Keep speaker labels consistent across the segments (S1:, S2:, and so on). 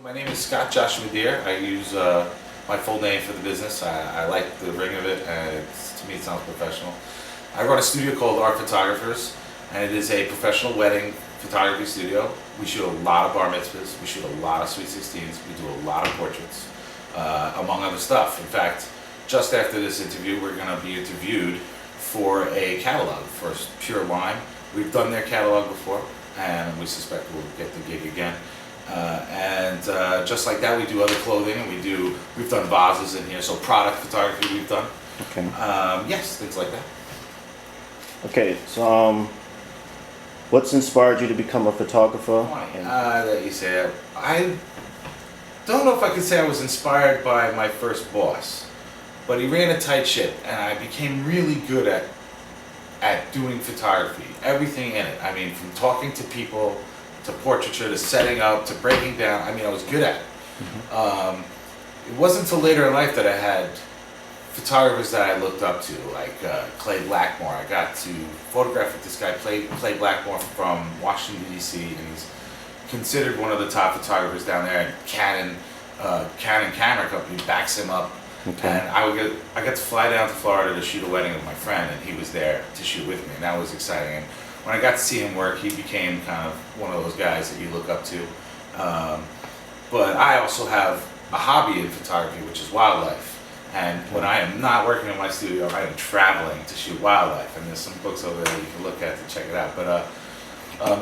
S1: My name is Scott Dere. I use my full name for the business. I like the ring of it, and to me it sounds professional. I run a studio called Art Photographers, and it is a professional wedding photography studio. We shoot a lot of bar mitzvahs, we shoot a lot of sweet 16s, we do a lot of portraits, among other stuff. In fact, just after this interview, we're going to be interviewed for a catalog for Pure Lime. We've done their catalog before, and we suspect we'll get the gig again. Just like that, we do other clothing, and we've done vases in here, so product photography we've done.
S2: Okay.
S1: Yes, things like that.
S2: Okay, so what's inspired you to become a photographer?
S1: Funny that you say that. I don't know if I could say I was inspired by my first boss, but he ran a tight ship, and I became really good at doing photography, everything in it. I mean, from talking to people, to portraiture, to setting up, to breaking down. I mean, I was good at it. Mm-hmm. It wasn't until later in life that I had photographers that I looked up to, like Clay Blackmore. I got to photograph with this guy, Clay Blackmore from Washington, D.C., and he's considered one of the top photographers down there. And Canon Camera Company backs him up. Okay. And I got to fly down to Florida to shoot a wedding with my friend, and he was there to shoot with me, and that was exciting. And when I got to see him work, he became kind of one of those guys that you look up to. But I also have a hobby in photography, which is wildlife. And when I am not working in my studio, I am traveling to shoot wildlife. And there's some books over there you can look at to check it out. But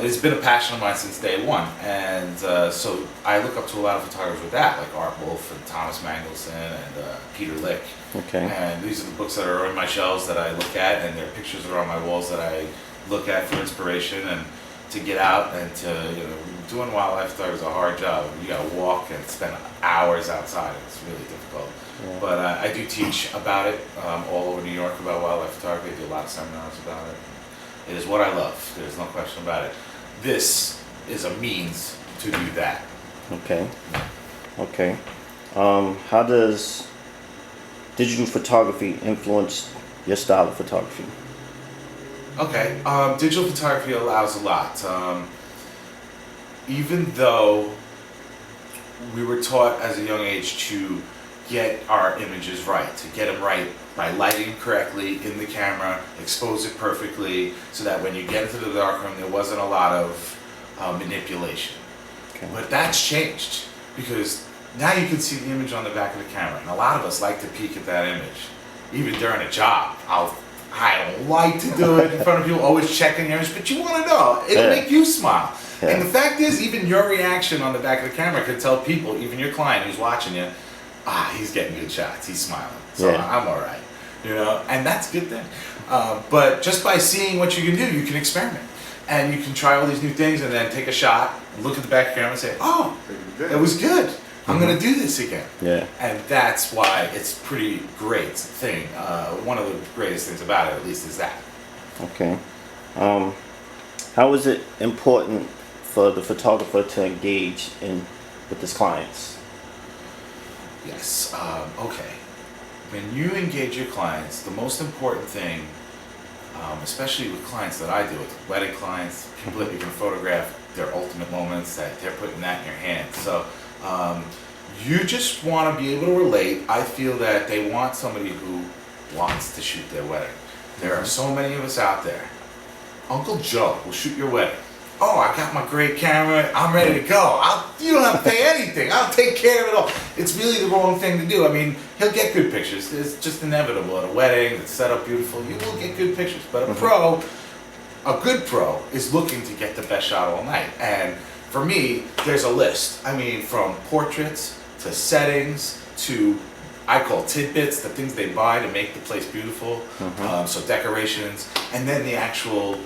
S1: it's been a passion of mine since day one. And so I look up to a lot of photographers with that, like Art Wolfe and Thomas Mangelson and Peter Lick. Okay. And these are the books that are on my shelves that I look at, and their pictures are on my walls that I look at for inspiration and to get out and to, doing wildlife photography is a hard job. You gotta walk and spend hours outside. It's really difficult. Yeah. But I do teach about it all over New York about wildlife photography. I do a lot of seminars about it. It is what I love. There's no question about it. This is a means to do that.
S2: Okay. Okay. How does digital photography influence your style of photography?
S1: Okay. Digital photography allows a lot. Even though we were taught as a young age to get our images right, to get them right by lighting correctly in the camera, expose it perfectly, so that when you get into the darkroom, there wasn't a lot of manipulation. Okay. But that's changed, because now you can see the image on the back of the camera, and a lot of us like to peek at that image, even during a job. I don't like to do it in front of people, always checking your image, but you want to know. It'll make you smile. Yeah. And the fact is, even your reaction on the back of the camera could tell people, even your client who's watching you, he's getting good shots, he's smiling, so I'm all right. And that's a good thing. But just by seeing what you can do, you can experiment. And you can try all these new things and then take a shot, look at the back of the camera and say, oh, it was good. I'm going to do this again. Yeah. And that's why it's pretty great thing. One of the greatest things about it, at least, is that. Okay.
S2: How is it important for the photographer to engage with his clients?
S1: Yes. Okay. When you engage your clients, the most important thing, especially with clients that I deal with, wedding clients, people that you can photograph their ultimate moments, that they're putting that in your hands. So you just want to be able to relate. I feel that they want somebody who wants to shoot their wedding. There are so many of us out there. Uncle Joe will shoot your wedding. Oh, I got my great camera, I'm ready to go. You don't have to pay anything, I'll take care of it all. It's really the wrong thing to do. I mean, he'll get good pictures. It's just inevitable at a wedding that's set up beautiful. You will get good pictures. But a good pro is looking to get the best shot all night. And for me, there's a list. I mean, from portraits to settings to, I call tidbits, the things they buy to make the place beautiful. So decorations, and then the actual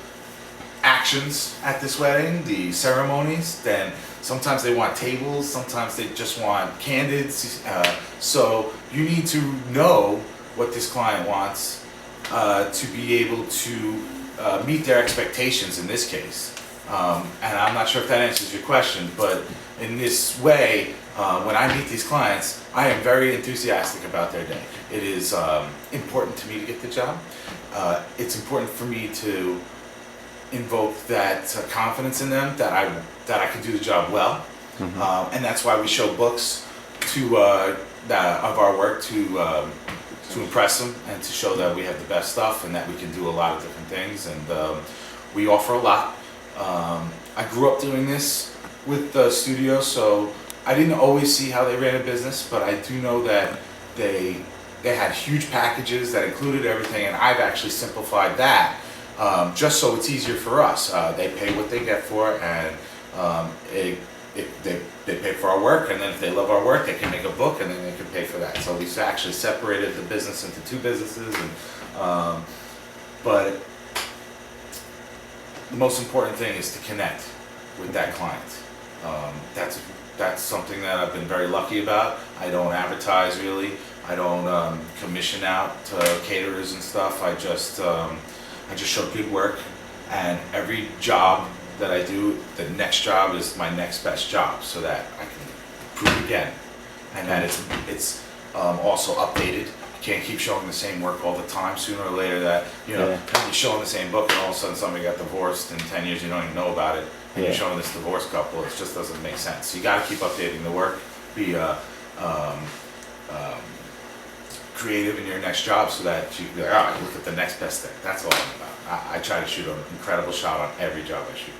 S1: actions at this wedding, the ceremonies. Then sometimes they want tables, sometimes they just want candids. So you need to know what this client wants to be able to meet their expectations in this case. And I'm not sure if that answers your question, but in this way, when I meet these clients, I am very enthusiastic about their day. It is important to me to get the job. It's important for me to invoke that confidence in them that I can do the job well. And that's why we show books to of our work to impress them and to show that we have the best stuff and that we can do a lot of different things, and we offer a lot. I grew up doing this with the studio, so I didn't always see how they ran a business, but I do know that they had huge packages that included everything, and I've actually simplified that just so it's easier for us. They pay what they get for it, and they pay for our work, and then if they love our work, they can make a book, and then they can pay for that. So we've actually separated the business into two businesses, and but the most important thing is to connect with that client. That's something that I've been very lucky about. I don't advertise really. I don't commission out to caterers and stuff. I just show good work, and every job that I do, the next job is my next best job, so that I can improve again, and that it's also updated. You can't keep showing the same work all the time. Sooner or later, that you're showing the same book, and all of a sudden somebody got divorced in 10 years, you don't even know about it, and you're showing this divorced couple. It just doesn't make sense. So you got to keep updating the work. Be creative in your next job, so that you can be like, all right, look at the next best thing. That's all I'm about. I try to shoot an incredible shot on every job I shoot.